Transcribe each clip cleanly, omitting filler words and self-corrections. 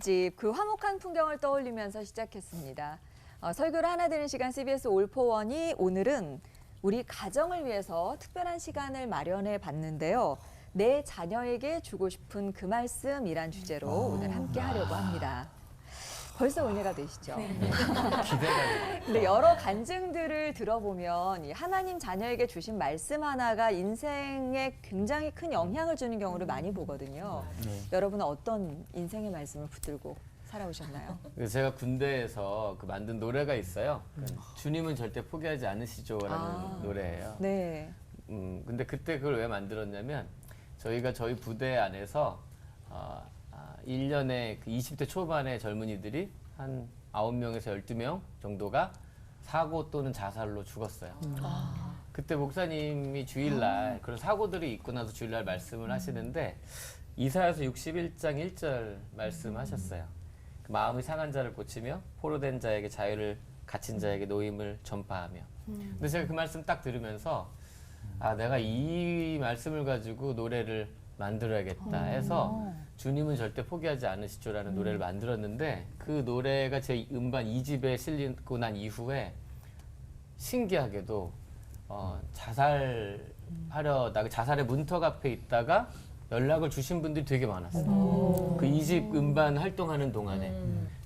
집 그 화목한 풍경을 떠올리면서 시작했습니다. 설교를 하나 드리는 시간 CBS 올포원이 오늘은 우리 가정을 위해서 특별한 시간을 마련해 봤는데요. 내 자녀에게 주고 싶은 그 말씀이란 주제로 오늘 함께 하려고 합니다. 벌써 은혜가 되시죠? 기대가. 근데 여러 간증들을 들어보면 이 하나님 자녀에게 주신 말씀 하나가 인생에 굉장히 큰 영향을 주는 경우를 많이 보거든요. 여러분은 어떤 인생의 말씀을 붙들고 살아오셨나요? 제가 군대에서 만든 노래가 있어요. 주님은 절대 포기하지 않으시죠라는 노래예요. 네. 근데 그때 그걸 왜 만들었냐면 저희가 저희 부대 안에서 1년에 그 20대 초반의 젊은이들이 한 9명에서 12명 정도가 사고 또는 자살로 죽었어요. 그때 목사님이 주일날 그런 사고들이 있고 나서 주일날 말씀을 하시는데 이사야서 61장 1절 말씀하셨어요. 그 마음이 상한 자를 고치며 포로된 자에게 자유를, 갇힌 자에게 노임을 전파하며. 근데 제가 그 말씀 딱 들으면서 내가 이 말씀을 가지고 노래를 만들어야겠다 해서 주님은 절대 포기하지 않으시죠라는 노래를 만들었는데 그 노래가 제 음반 2집에 실리고 난 이후에 신기하게도 자살하려다가 자살의 문턱 앞에 있다가 연락을 주신 분들이 되게 많았어요. 그 2집 음반 활동하는 동안에.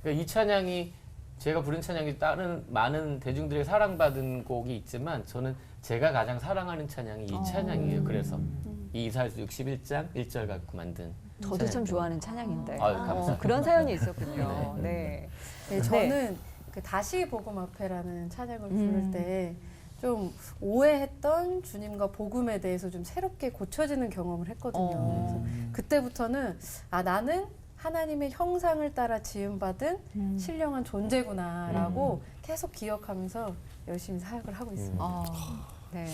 그러니까 이 찬양이 제가 부른 찬양이 다른 많은 대중들에게 사랑받은 곡이 있지만 저는 제가 가장 사랑하는 찬양이 이 찬양이에요. 그래서 이 이사야서 61장 1절 갖고 만든 저도 참 좋아하는 찬양인데 감사합니다. 그런 사연이 있었군요. 네. 네, 저는 그 다시 복음 앞에라는 찬양을 부를 때 좀 오해했던 주님과 복음에 대해서 좀 새롭게 고쳐지는 경험을 했거든요. 그래서 그때부터는 나는 하나님의 형상을 따라 지음받은 신령한 존재구나라고 계속 기억하면서 열심히 사역을 하고 있습니다. 네.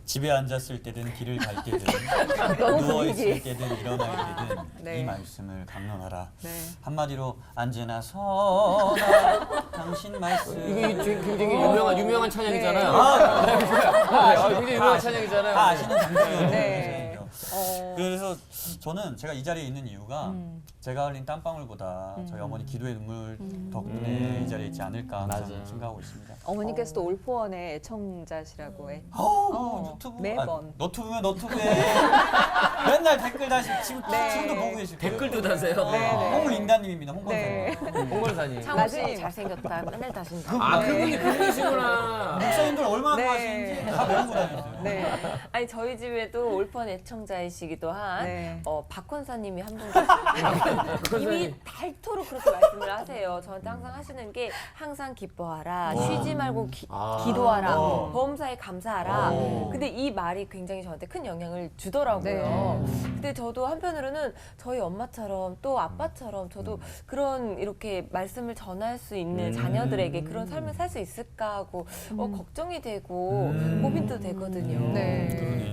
집에 앉았을 때든 길을 갈 때든 너무 누워있을 분위기. 때든 일어날 때든 네. 이 말씀을 강론하라. 네. 한마디로 언제나 서나 당신 말씀. 이게 굉장히 유명한 찬양이잖아요. 굉장히 유명한 찬양이잖아요. 아시는 장면이요. 네. 그래서 저는 제가 이 자리에 있는 이유가 제가 흘린 땀방울보다 저희 어머니 기도의 눈물 덕분에 이 자리에 있지 않을까 항상 맞아요. 생각하고 있습니다. 어머니께서도 올포원의 애청자시라고 해. 유튜브 매번. 너튜브면 너튜브에 맨날 댓글 다시 지금도 보고 계실 거예요. 댓글도 다세요. 홍linda님입니다. 네. 홍건사님. 창호 씨 잘생겼다. 맨날 다신다. 그분이 그분이시구나. 목사님들 얼마나 네. 좋아하시는지 다 배우고 다녔어요. 네. 아니 저희 집에도 올펀 애청자이시기도 한 네. 박헌사님이 한 분 계시고 이미 닳도록 그렇게 말씀을 하세요. 저한테 항상 하시는 게 항상 기뻐하라, 쉬지 말고 기도하라, 범사에 감사하라. 근데 이 말이 굉장히 저한테 큰 영향을 주더라고요. 네. 근데 저도 한편으로는 저희 엄마처럼 또 아빠처럼 저도 그런 이렇게 말씀을 전할 수 있는 자녀들에게 그런 삶을 살 수 있을까 하고 걱정이 되고 고민도 되거든요. 네.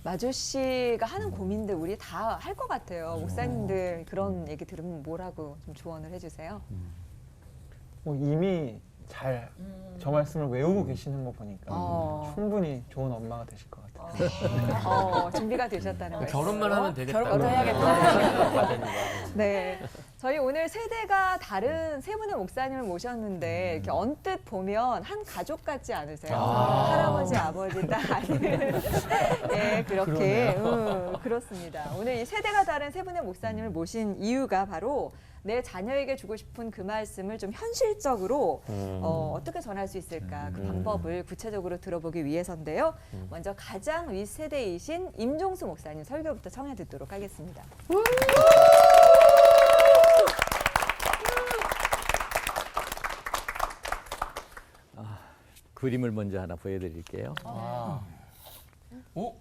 마주 씨가 하는 고민들 우리 다 할 것 같아요. 목사님들 그런 얘기 들으면 뭐라고 좀 조언을 해주세요? 이미 잘 저 말씀을 외우고 계시는 거 보니까 충분히 좋은 엄마가 되실 것 같아요. 준비가 되셨다는 말씀. 결혼만 하면 되겠다. 결혼 먼저 해야겠다. 네. 저희 오늘 세대가 다른 세 분의 목사님을 모셨는데 이렇게 언뜻 보면 한 가족 같지 않으세요? 할아버지, 아버지, 딸, 아들. 네, 그렇게 그렇습니다. 오늘 이 세대가 다른 세 분의 목사님을 모신 이유가 바로 내 자녀에게 주고 싶은 그 말씀을 좀 현실적으로 어떻게 전할 수 있을까 그 방법을 구체적으로 들어보기 위해서인데요. 먼저 가장 윗세대이신 임종수 목사님 설교부터 청해 듣도록 하겠습니다. 그림을 먼저 하나 보여드릴게요. 오?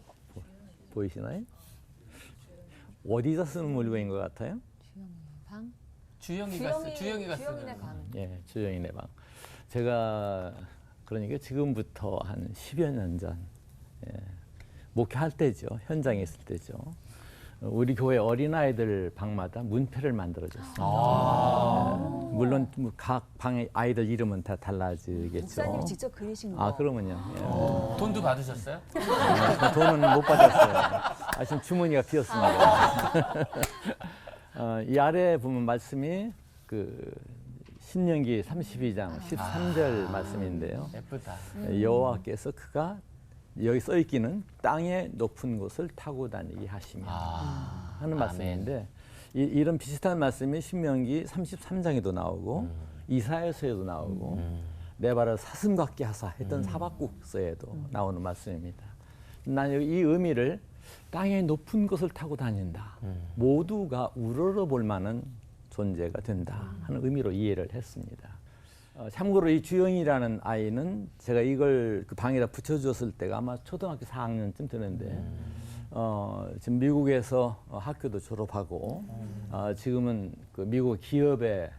보이시나요? 어디다 쓰는 물건인 것 같아요? 주영이가 쓰는. 주영이네 방. 예, 주영이네 방. 제가 그러니까 지금부터 한 10여 년 전 목회할 때죠. 현장에 있을 때죠. 우리 교회 어린아이들 방마다 문패를 만들어줬어요. 물론 각 방의 아이들 이름은 다 달라지겠죠. 목사님이 직접 그리신 거. 아, 그러면요. 돈도 받으셨어요? 돈은 못 받았어요. 지금 주머니가 비었습니다. 이 아래에 보면 말씀이 그 신명기 32장 13절 말씀인데요. 예쁘다. 여호와께서 그가 여기 써 있기는 땅의 높은 곳을 타고 다니게 하시며 하는 말씀인데 이런 비슷한 말씀이 신명기 33장에도 나오고 이사야서에도 나오고 내 발을 사슴 같게 하사 했던 사박국서에도 나오는 말씀입니다. 난 이 의미를 땅의 높은 곳을 타고 다닌다. 모두가 우러러볼 만한 존재가 된다 하는 의미로 이해를 했습니다. 참고로 이 주영이라는 아이는 제가 이걸 그 방에다 붙여줬을 때가 아마 초등학교 4학년쯤 되는데 지금 미국에서 학교도 졸업하고 지금은 그 미국 기업에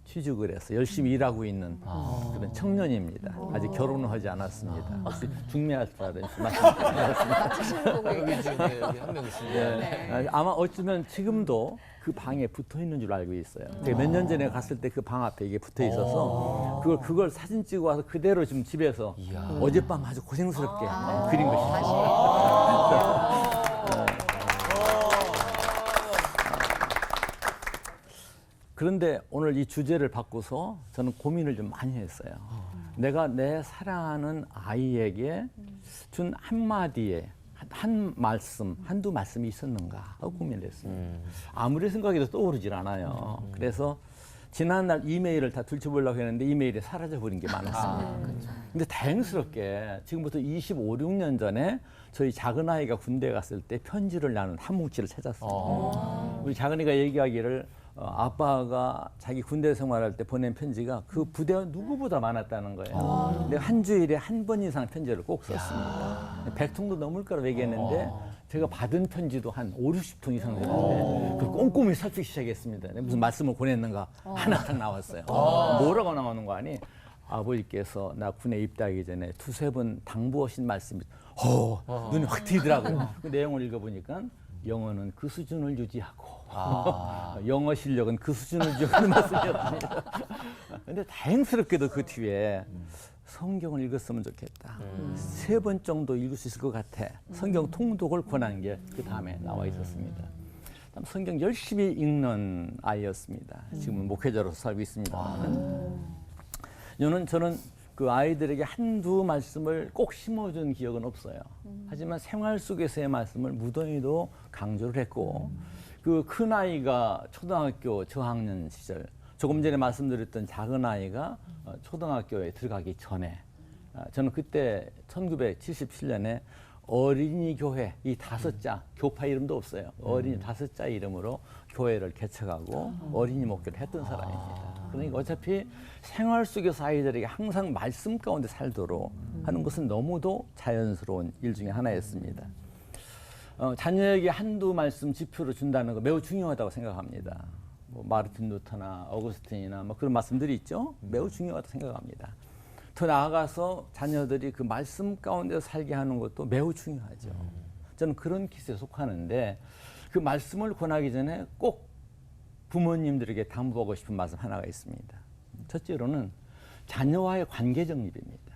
취직을 해서 열심히 일하고 있는 그런 청년입니다. 아직 결혼은 하지 않았습니다. 혹시 중매할 줄 알았는지 말씀드렸습니다. 여기 지금 여기 한 명 있습니다. 네. 아마 어쩌면 지금도 그 방에 붙어 있는 줄 알고 있어요. 몇 년 전에 갔을 때 그 방 앞에 이게 붙어 있어서 그걸 사진 찍어 와서 그대로 지금 집에서 어젯밤 아주 고생스럽게 그린 것이죠. 그런데 오늘 이 주제를 바꿔서 저는 고민을 좀 많이 했어요. 내가 내 사랑하는 아이에게 준 한마디에 한 말씀, 한두 말씀이 있었는가 하고 고민을 했습니다. 아무리 생각해도 떠오르질 않아요. 그래서 지난날 이메일을 다 들춰보려고 했는데 이메일이 사라져버린 게 많았습니다. 근데 다행스럽게 지금부터 25, 6년 전에 저희 작은아이가 군대 갔을 때 편지를 나눈 한 뭉치를 찾았어요. 우리 작은이가 얘기하기를 아빠가 자기 군대 생활할 때 보낸 편지가 그 부대와 누구보다 많았다는 거예요. 근데 한 주일에 한 번 이상 편지를 꼭 썼습니다. 100통도 넘을 거라고 얘기했는데 제가 받은 편지도 한 5, 60통 이상 됐는데 그걸 꼼꼼히 살피기 시작했습니다. 무슨 말씀을 보냈는가 하나 딱 나왔어요. 뭐라고 나오는 거 아니? 아버지께서 나 군에 입대하기 전에 두세 번 당부하신 말씀이 눈이 확 트이더라고요. 그 내용을 읽어보니까 영어는 그 수준을 유지하고 영어 실력은 그 수준을 유지하는 말씀이었습니다. 그런데 다행스럽게도 그 뒤에 성경을 읽었으면 좋겠다. 3번 정도 읽을 수 있을 것 같아. 성경 통독을 권한 게 그 다음에 나와 있었습니다. 성경 열심히 읽는 아이였습니다. 지금은 목회자로서 살고 있습니다. 저는 그 아이들에게 한두 말씀을 꼭 심어준 기억은 없어요. 하지만 생활 속에서의 말씀을 무던히도 강조를 했고 그 큰 아이가 초등학교 저학년 시절 조금 전에 말씀드렸던 작은 아이가 초등학교에 들어가기 전에 저는 그때 1977년에 어린이 교회 이 5자 교파 이름도 없어요. 어린이 5자 이름으로 교회를 개척하고 어린이 목회를 했던 사람입니다. 그러니까 어차피 생활 속에서 아이들에게 항상 말씀 가운데 살도록 하는 것은 너무도 자연스러운 일 중에 하나였습니다. 자녀에게 한두 말씀 지표를 준다는 거 매우 중요하다고 생각합니다. 뭐 마르틴 루터나 어거스틴이나 뭐 그런 말씀들이 있죠. 매우 중요하다고 생각합니다. 더 나아가서 자녀들이 그 말씀 가운데 살게 하는 것도 매우 중요하죠. 저는 그런 기세에 속하는데 그 말씀을 권하기 전에 꼭 부모님들에게 당부하고 싶은 말씀 하나가 있습니다. 첫째로는 자녀와의 관계 정립입니다.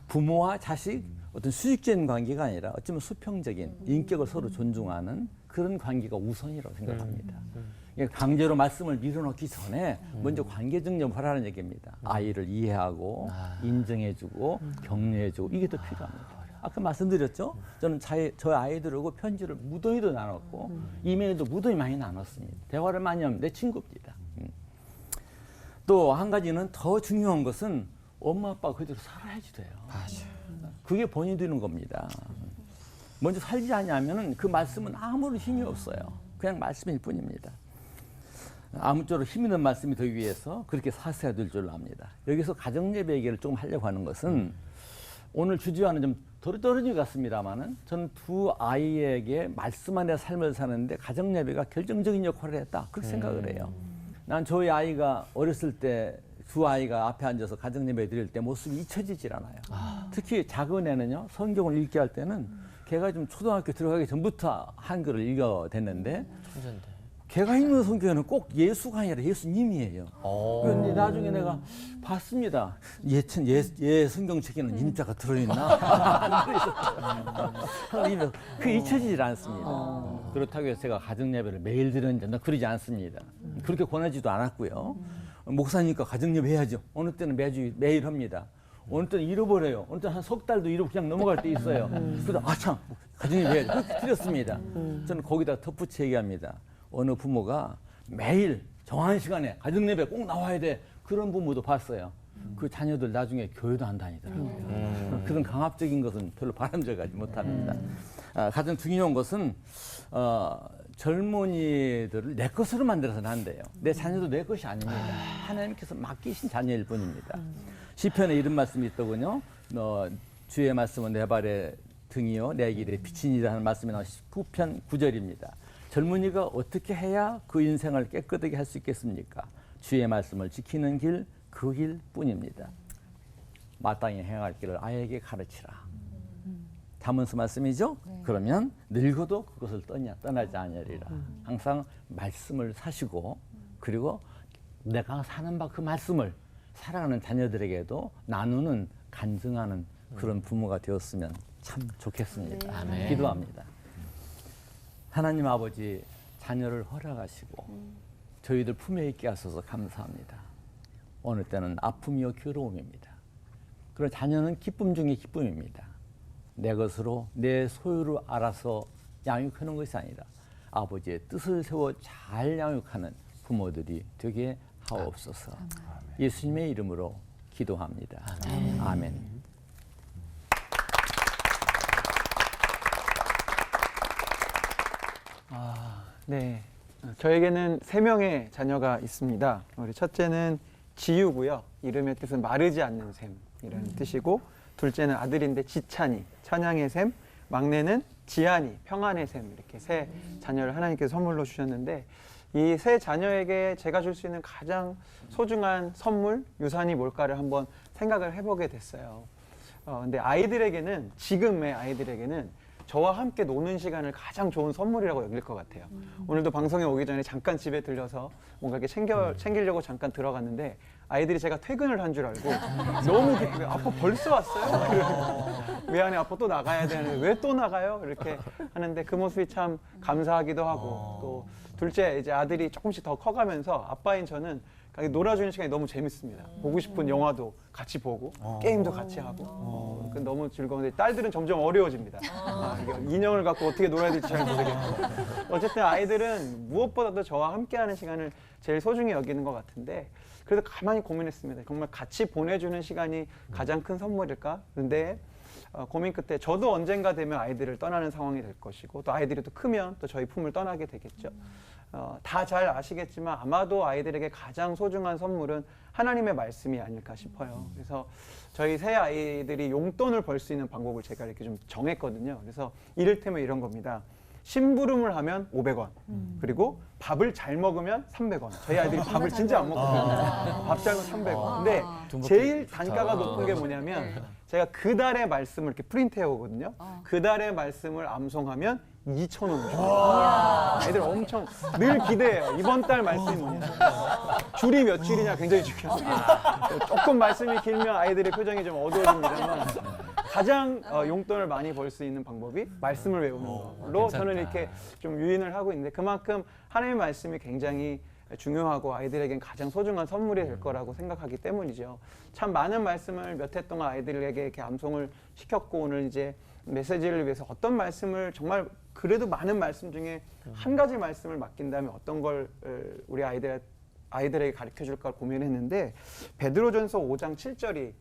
부모와 자식 어떤 수직적인 관계가 아니라 어쩌면 수평적인 인격을 서로 존중하는 그런 관계가 우선이라고 생각합니다. 강제로 말씀을 밀어넣기 전에 먼저 관계 정립을 하라는 얘기입니다. 아이를 이해하고 인정해주고 격려해주고 이게 더 필요합니다. 아까 말씀드렸죠? 저는 저희 아이들하고 편지를 무던히도 나눴고 이메일도 무던히 많이 나눴습니다. 대화를 많이 하면 내 친구입니다. 또 한 가지는 더 중요한 것은 엄마 아빠가 그대로 살아야지 돼요. 그게 본이 되는 겁니다. 먼저 살지 않으면 그 말씀은 아무런 힘이 없어요. 그냥 말씀일 뿐입니다. 아무쪼록 힘 있는 말씀이 되기 위해서 그렇게 사세해둘 줄 압니다. 여기서 가정예배 얘기를 좀 하려고 하는 것은 오늘 주제와는 좀 떨어진 것 같습니다만은 저는 두 아이에게 말씀 안에 삶을 사는데 가정예배가 결정적인 역할을 했다 그렇게 생각을 해요. 난 저희 아이가 어렸을 때 두 아이가 앞에 앉아서 가정예배 드릴 때 모습이 잊혀지질 않아요. 특히 작은 애는요 성경을 읽게 할 때는 걔가 좀 초등학교 들어가기 전부터 한글을 읽어댔는데 천재인데. 걔가 읽는 성경에는 꼭 예수가 아니라 예수님이에요. 그런데 나중에 내가 봤습니다. 예 성경책에는 임자가 들어있나? 그 잊혀지질 않습니다. 그렇다고 해서 제가 가정예배를 매일 드렸는지 그러지 않습니다. 그렇게 권하지도 않았고요. 목사니까 가정예배 해야죠. 어느 때는 매일 합니다. 어느 때는 잃어버려요. 어느 때는 한 석 달도 잃어 그냥 넘어갈 때 있어요. 그래서 아참 가정예배 해야죠. 그렇게 드렸습니다. 저는 거기다 덧붙여 얘기합니다. 어느 부모가 매일 정한 시간에 가정예배 꼭 나와야 돼. 그런 부모도 봤어요. 그 자녀들 나중에 교회도 안 다니더라고요. 그런 강압적인 것은 별로 바람직하지 못합니다. 가장 중요한 것은 젊은이들을 내 것으로 만들어서는 안 돼요. 내 자녀도 내 것이 아닙니다. 하나님께서 맡기신 자녀일 뿐입니다. 시편에 이런 말씀이 있더군요. 주의 말씀은 내 발의 등이요 내 길의 빛이니라 하는 말씀이 나온 19편 9절입니다. 젊은이가 어떻게 해야 그 인생을 깨끗하게 할 수 있겠습니까? 주의 말씀을 지키는 길, 그 길뿐입니다. 마땅히 행할 길을 아이에게 가르치라. 잠언서 말씀이죠? 그러면 늙어도 그것을 떠나지 아니하리라. 항상 말씀을 사시고 그리고 내가 사는 바 그 말씀을 사랑하는 자녀들에게도 나누는 간증하는 그런 부모가 되었으면 참 좋겠습니다. 아멘. 기도합니다. 하나님 아버지 자녀를 허락하시고 저희들 품에 있게 하셔서 감사합니다. 어느 때는 아픔이요 괴로움입니다. 그런 자녀는 기쁨 중에 기쁨입니다. 내 것으로 내 소유로 알아서 양육하는 것이 아니라 아버지의 뜻을 세워 잘 양육하는 부모들이 되게 하옵소서. 예수님의 이름으로 기도합니다. 아멘. 네, 저에게는 3명의 자녀가 있습니다. 우리 첫째는 지유고요. 이름의 뜻은 마르지 않는 샘이라는 뜻이고, 둘째는 아들인데 지찬이, 찬양의 샘, 막내는 지안이, 평안의 샘, 이렇게 세 자녀를 하나님께서 선물로 주셨는데, 이 세 자녀에게 제가 줄 수 있는 가장 소중한 선물, 유산이 뭘까를 한번 생각을 해보게 됐어요. 근데 아이들에게는, 지금의 아이들에게는 저와 함께 노는 시간을 가장 좋은 선물이라고 여길 것 같아요. 오늘도 방송에 오기 전에 잠깐 집에 들려서 뭔가 이렇게 챙기려고 잠깐 들어갔는데 아이들이 제가 퇴근을 한 줄 알고 너무 기쁘게 아빠 벌써 왔어요? 미안해 아빠 또 나가야 되는데 왜 또 나가요? 이렇게 하는데 그 모습이 참 감사하기도 하고 또 둘째 이제 아들이 조금씩 더 커가면서 아빠인 저는 놀아주는 시간이 너무 재밌습니다. 보고 싶은 영화도 같이 보고 게임도 같이 하고 너무 즐거운데 딸들은 점점 어려워집니다. 인형을 갖고 어떻게 놀아야 될지 잘 모르겠고 어쨌든 아이들은 무엇보다도 저와 함께하는 시간을 제일 소중히 여기는 것 같은데 그래서 가만히 고민했습니다. 정말 같이 보내주는 시간이 가장 큰 선물일까? 근데 고민 끝에 저도 언젠가 되면 아이들을 떠나는 상황이 될 것이고 또 아이들이 또 크면 또 저희 품을 떠나게 되겠죠. 다 잘 아시겠지만 아마도 아이들에게 가장 소중한 선물은 하나님의 말씀이 아닐까 싶어요. 그래서 저희 세 아이들이 용돈을 벌 수 있는 방법을 제가 이렇게 좀 정했거든요. 그래서 이를테면 이런 겁니다. 심부름을 하면 500원, 그리고 밥을 잘 먹으면 300원. 저희 아이들이 밥을 진짜 안 먹거든요. 밥 잘 먹으면 300원. 근데 제일 단가가 높은 게 뭐냐면 제가 그 달의 말씀을 이렇게 프린트해 오거든요. 그 달의 말씀을 암송하면 2,000원 줘요. 애들 엄청 늘 기대해요. 이번 달 말씀이 뭐냐. 줄이 몇 줄이냐 굉장히 중요합니다. 조금 말씀이 길면 아이들의 표정이 좀 어두워집니다만 가장 용돈을 많이 벌 수 있는 방법이 말씀을 외우는 걸로 저는 이렇게 좀 유인을 하고 있는데 그만큼 하나님의 말씀이 굉장히 중요하고 아이들에겐 가장 소중한 선물이 될 거라고 생각하기 때문이죠. 참 많은 말씀을 몇 해 동안 아이들에게 이렇게 암송을 시켰고 오늘 이제 메시지를 위해서 어떤 말씀을 정말 그래도 많은 말씀 중에 한 가지 말씀을 맡긴다면 어떤 걸 우리 아이들에게 가르쳐 줄까 고민했는데 베드로전서 5장 7절이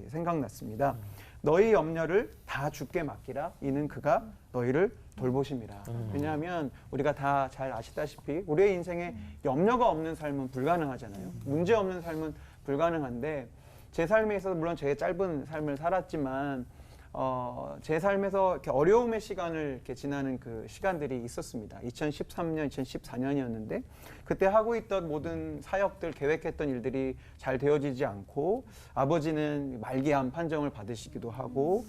생각났습니다. 너희 염려를 다 주께 맡기라. 이는 그가 너희를 돌보심이라. 왜냐하면 우리가 다 잘 아시다시피 우리의 인생에 염려가 없는 삶은 불가능하잖아요. 문제 없는 삶은 불가능한데 제 삶에 있어서 물론 제 짧은 삶을 살았지만 제 삶에서 이렇게 어려움의 시간을 이렇게 지나는 그 시간들이 있었습니다. 2013년, 2014년이었는데 그때 하고 있던 모든 사역들, 계획했던 일들이 잘 되어지지 않고 아버지는 말기암 판정을 받으시기도 하고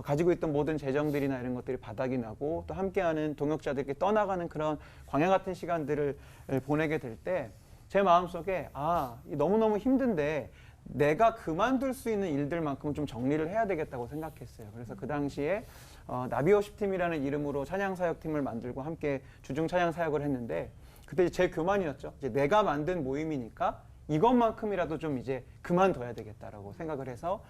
가지고 있던 모든 재정들이나 이런 것들이 바닥이 나고 또 함께하는 동역자들께 떠나가는 그런 광야 같은 시간들을 보내게 될 때 제 마음속에 너무너무 힘든데 내가 그만둘 수 있는 일들만큼은 좀 정리를 해야 되겠다고 생각했어요. 그래서 그 당시에 나비워십팀이라는 이름으로 찬양사역팀을 만들고 함께 주중 찬양사역을 했는데 그때 제 교만이었죠. 이제 내가 만든 모임이니까 이것만큼이라도 좀 이제 그만둬야 되겠다라고 생각을 해서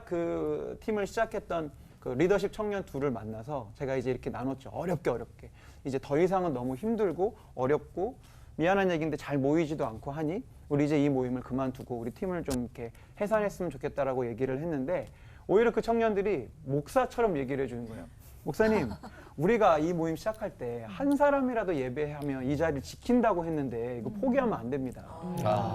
그 팀을 시작했던 그 리더십 청년 둘을 만나서 제가 이제 이렇게 나눴죠. 어렵게. 이제 더 이상은 너무 힘들고 어렵고 미안한 얘기인데 잘 모이지도 않고 하니 우리 이제 이 모임을 그만두고 우리 팀을 좀 이렇게 해산했으면 좋겠다라고 얘기를 했는데 오히려 그 청년들이 목사처럼 얘기를 해주는 거예요. 목사님, 우리가 이 모임 시작할 때 한 사람이라도 예배하면 이 자리를 지킨다고 했는데 이거 포기하면 안 됩니다.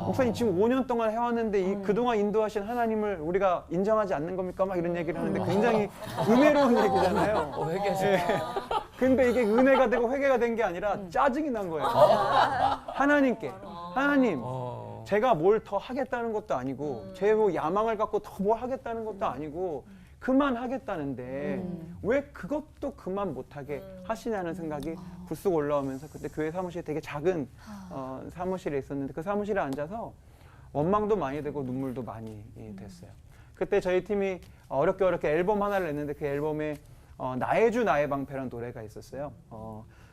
목사님 지금 5년 동안 해왔는데 그동안 인도하신 하나님을 우리가 인정하지 않는 겁니까? 막 이런 얘기를 하는데 굉장히 은혜로운 얘기잖아요. 회개하셨다. 근데 이게 은혜가 되고 회개가 된 게 아니라 짜증이 난 거예요. 하나님께. 하나님, 제가 뭘 더 하겠다는 것도 아니고 제 뭐 야망을 갖고 더 뭘 하겠다는 것도 아니고 그만하겠다는데 왜 그것도 그만 못하게 하시냐는 생각이 불쑥 올라오면서 그때 교회 사무실이 되게 작은 사무실에 있었는데 그 사무실에 앉아서 원망도 많이 되고 눈물도 많이 됐어요. 그때 저희 팀이 어렵게 앨범 하나를 냈는데 그 앨범에 나의 주 나의 방패라는 노래가 있었어요.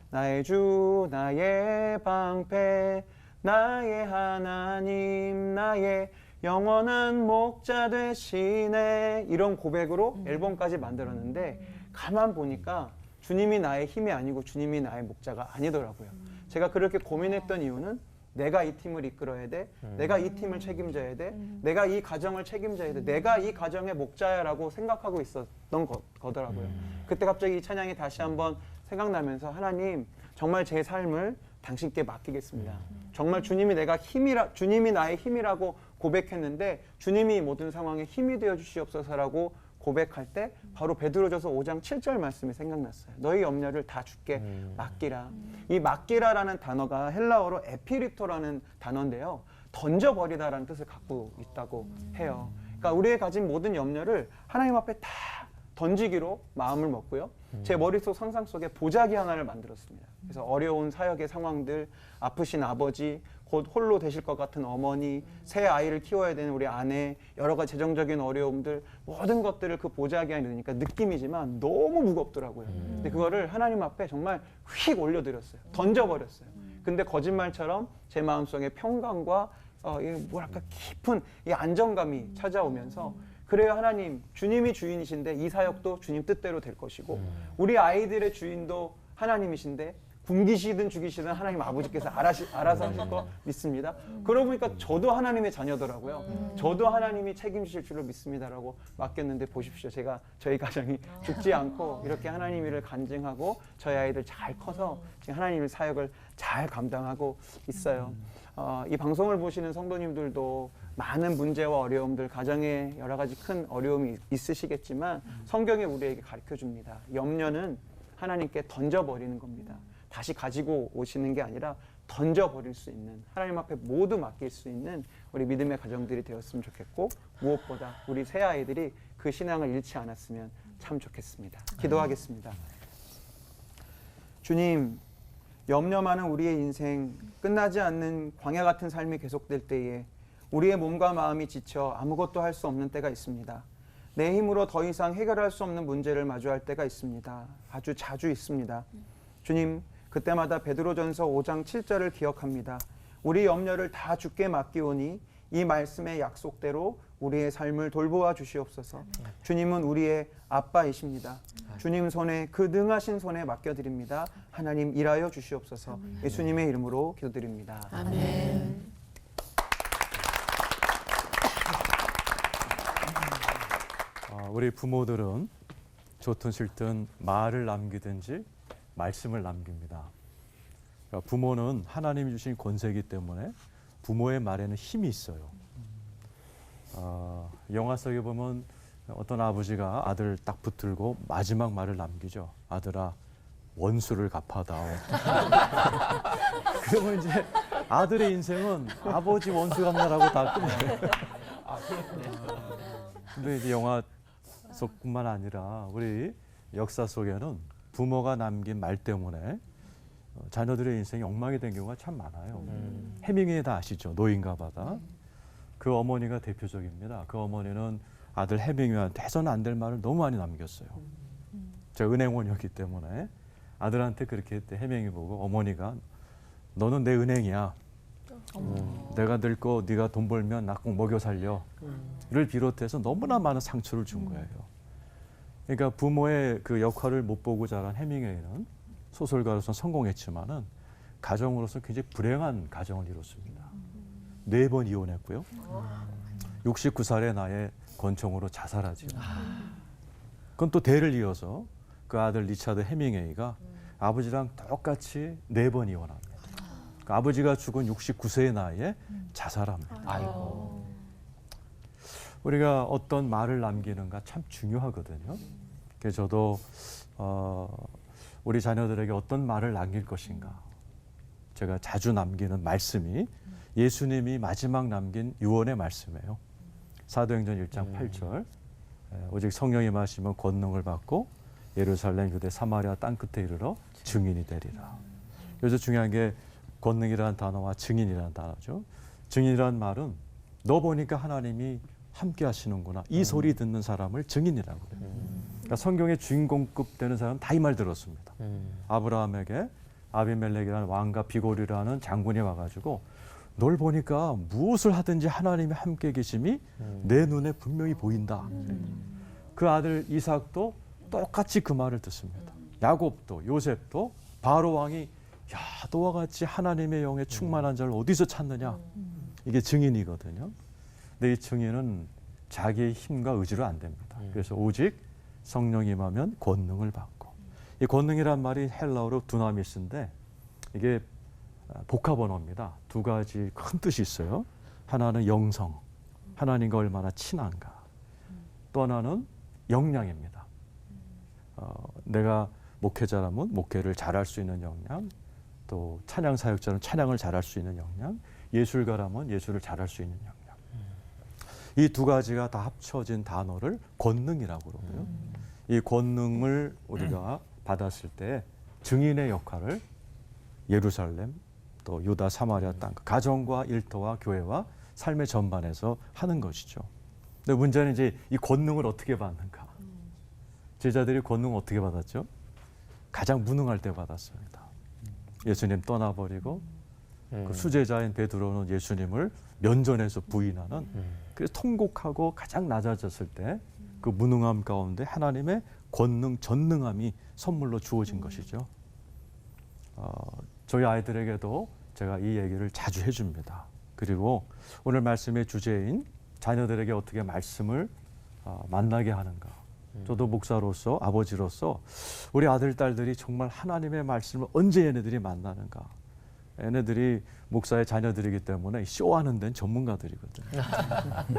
나의 주 나의 방패 나의 하나님 나의 영원한 목자 되시네 이런 고백으로 앨범까지 만들었는데 가만 보니까 주님이 나의 힘이 아니고 주님이 나의 목자가 아니더라고요. 제가 그렇게 고민했던 이유는 내가 이 팀을 이끌어야 돼. 내가 이 팀을 책임져야 돼. 내가 이 가정을 책임져야 돼. 내가 이 가정의 목자야라고 생각하고 있었던 거더라고요. 그때 갑자기 이 찬양이 다시 한번 생각나면서 하나님 정말 제 삶을 당신께 맡기겠습니다. 정말 주님이 주님이 나의 힘이라고 고백했는데 주님이 모든 상황에 힘이 되어 주시옵소서라고 고백할 때 바로 베드로전서 5장 7절 말씀이 생각났어요. 너희 염려를 다 주께 맡기라. 이 맡기라라는 단어가 헬라어로 에피리토라는 단어인데요. 던져버리다라는 뜻을 갖고 있다고 해요. 그러니까 우리의 가진 모든 염려를 하나님 앞에 다 던지기로 마음을 먹고요. 제 머릿속 상상 속에 보자기 하나를 만들었습니다. 그래서 어려운 사역의 상황들, 아프신 아버지, 곧 홀로 되실 것 같은 어머니, 새 아이를 키워야 되는 우리 아내, 여러 가지 재정적인 어려움들, 모든 것들을 그 보자기 안에 넣으니까 느낌이지만 너무 무겁더라고요. 근데 그거를 하나님 앞에 정말 휙 올려드렸어요. 던져버렸어요. 근데 거짓말처럼 제 마음속에 평강과 뭐랄까 깊은 이 안정감이 찾아오면서 그래요 하나님, 주님이 주인이신데 이 사역도 주님 뜻대로 될 것이고 우리 아이들의 주인도 하나님이신데 굶기시든 죽이시든 하나님 아버지께서 알아서 하실 거 믿습니다. 그러고 보니까 저도 하나님의 자녀더라고요. 저도 하나님이 책임지실 줄로 믿습니다라고 맡겼는데 보십시오. 저희 가정이 죽지 않고 이렇게 하나님 일을 간증하고 저희 아이들 잘 커서 지금 하나님의 사역을 잘 감당하고 있어요. 이 방송을 보시는 성도님들도 많은 문제와 어려움들, 가정에 여러 가지 큰 어려움이 있으시겠지만 성경이 우리에게 가르쳐줍니다. 염려는 하나님께 던져버리는 겁니다. 다시 가지고 오시는 게 아니라 던져버릴 수 있는, 하나님 앞에 모두 맡길 수 있는 우리 믿음의 가정들이 되었으면 좋겠고 무엇보다 우리 새 아이들이 그 신앙을 잃지 않았으면 참 좋겠습니다. 기도하겠습니다. 주님, 염려 많은 우리의 인생, 끝나지 않는 광야 같은 삶이 계속될 때에 우리의 몸과 마음이 지쳐 아무것도 할 수 없는 때가 있습니다. 내 힘으로 더 이상 해결할 수 없는 문제를 마주할 때가 있습니다. 아주 자주 있습니다. 주님, 그때마다 베드로전서 5장 7절을 기억합니다. 우리 염려를 다 주께 맡기오니 이 말씀의 약속대로 우리의 삶을 돌보아 주시옵소서. 주님은 우리의 아빠이십니다. 주님 손에, 그 능하신 손에 맡겨드립니다. 하나님 일하여 주시옵소서. 예수님의 이름으로 기도드립니다. 우리 부모들은 좋든 싫든 말을 남기든지 말씀을 남깁니다. 그러니까 부모는 하나님이 주신 권세이기 때문에 부모의 말에는 힘이 있어요. 영화 속에 보면 어떤 아버지가 아들을 딱 붙들고 마지막 말을 남기죠. 아들아, 원수를 갚아다오. 그러면 이제 아들의 인생은 아버지 원수 갚느라고 다 끝나요. 근데 이제 영화 속뿐만 아니라 우리 역사 속에는 부모가 남긴 말 때문에 자녀들의 인생이 엉망이 된 경우가 참 많아요. 해밍웨이 다 아시죠? 노인과 바다. 그 어머니가 대표적입니다. 그 어머니는 아들 해밍웨이한테 해서는 안 될 말을 너무 많이 남겼어요. 제가 은행원이었기 때문에 아들한테 그렇게 했대. 해밍웨이 보고 어머니가 너는 내 은행이야. 내가 늙고 네가 돈 벌면 나 꼭 먹여 살려를 비롯해서 너무나 많은 상처를 준 거예요. 그러니까 부모의 그 역할을 못 보고 자란 해밍웨이는 소설가로서 성공했지만은 가정으로서 굉장히 불행한 가정을 이뤘습니다. 4번 이혼했고요. 69살의 나이에 권총으로 자살하죠. 그건 또 대를 이어서 그 아들 리차드 해밍웨이가 아버지랑 똑같이 4번 이혼합니다. 그 아버지가 죽은 69세의 나이에 자살합니다. 아이고. 우리가 어떤 말을 남기는가 참 중요하거든요. 그래서 저도 우리 자녀들에게 어떤 말을 남길 것인가. 제가 자주 남기는 말씀이 예수님이 마지막 남긴 유언의 말씀이에요. 사도행전 1장 8절. 오직 성령이 임하시면 권능을 받고 예루살렘, 유대, 사마리아 땅끝에 이르러 증인이 되리라. 여기서 중요한 게 권능이라는 단어와 증인이라는 단어죠. 증인이라는 말은 너 보니까 하나님이 함께 하시는구나. 이 소리 듣는 사람을 증인이라고 그래요. 그러니까 성경의 주인공급 되는 사람은 다 이 말 들었습니다. 아브라함에게 아비멜렉이라는 왕과 비골이라는 장군이 와가지고 널 보니까 무엇을 하든지 하나님이 함께 계심이 내 눈에 분명히 보인다. 그 아들 이삭도 똑같이 그 말을 듣습니다. 야곱도 요셉도 바로 왕이 야, 너와 같이 하나님의 영에 충만한 자를 어디서 찾느냐. 이게 증인이거든요. 근데 이 증인은 자기의 힘과 의지로 안 됩니다. 그래서 오직 성령이 임하면 권능을 받고. 이 권능이란 말이 헬라어로 두나미스인데 이게 복합 언어입니다. 2가지 큰 뜻이 있어요. 하나는 영성, 하나님과 얼마나 친한가. 또 하나는 역량입니다. 내가 목회자라면 목회를 잘할 수 있는 역량, 또 찬양 사역자는 찬양을 잘할 수 있는 역량, 예술가라면 예술을 잘할 수 있는 역량. 이 2가지가 다 합쳐진 단어를 권능이라고 그러고요. 이 권능을 우리가 받았을 때 증인의 역할을 예루살렘, 또 유다, 사마리아 땅, 가정과 일터와 교회와 삶의 전반에서 하는 것이죠. 근데 문제는 이제 이 권능을 어떻게 받는가? 제자들이 권능을 어떻게 받았죠? 가장 무능할 때 받았습니다. 예수님 떠나버리고 그 수제자인 베드로는 예수님을 면전에서 부인하는 그래서 통곡하고 가장 낮아졌을 때 그 무능함 가운데 하나님의 권능, 전능함이 선물로 주어진 것이죠. 저희 아이들에게도 제가 이 얘기를 자주 해줍니다. 그리고 오늘 말씀의 주제인 자녀들에게 어떻게 말씀을 만나게 하는가. 저도 목사로서 아버지로서 우리 아들, 딸들이 정말 하나님의 말씀을 언제 얘네들이 만나는가. 얘네들이 목사의 자녀들이기 때문에 쇼하는 데는 전문가들이거든요.